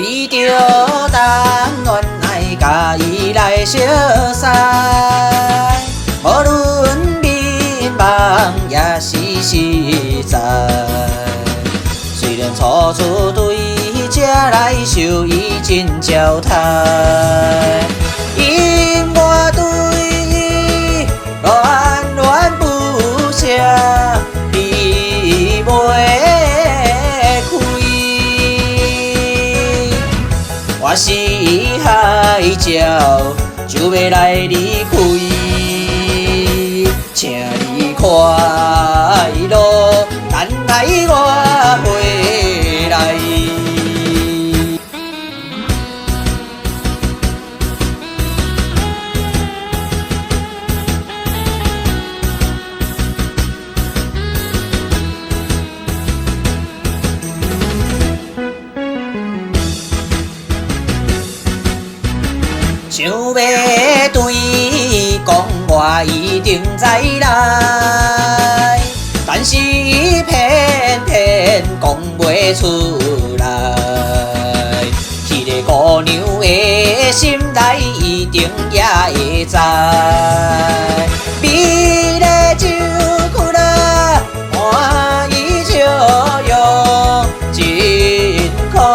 为着谈恋爱，甲伊来相识，无论迷茫也是实在。虽然初次对这来受伊真招待，因我对伊恋恋不舍，离袂开。我是海鸟，就要来离开，请你快乐，等待我回来。想要对伊讲，我一定再来，但是伊偏偏讲袂出来。迄个姑娘的心内一定也会知，美丽酒曲啦，欢喜笑容真可爱。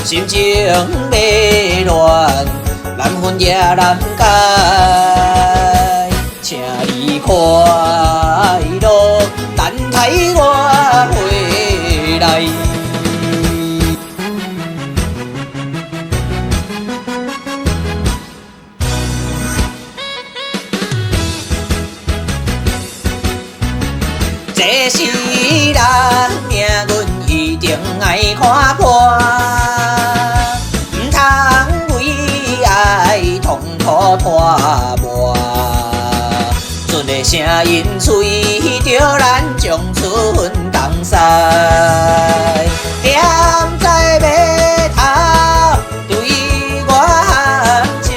心情迷乱，难分也难解，请你快乐，等待我回来。这世人命运一定爱看破。拖磨，准个声音吹着咱将出分东西，踮在码头对我含笑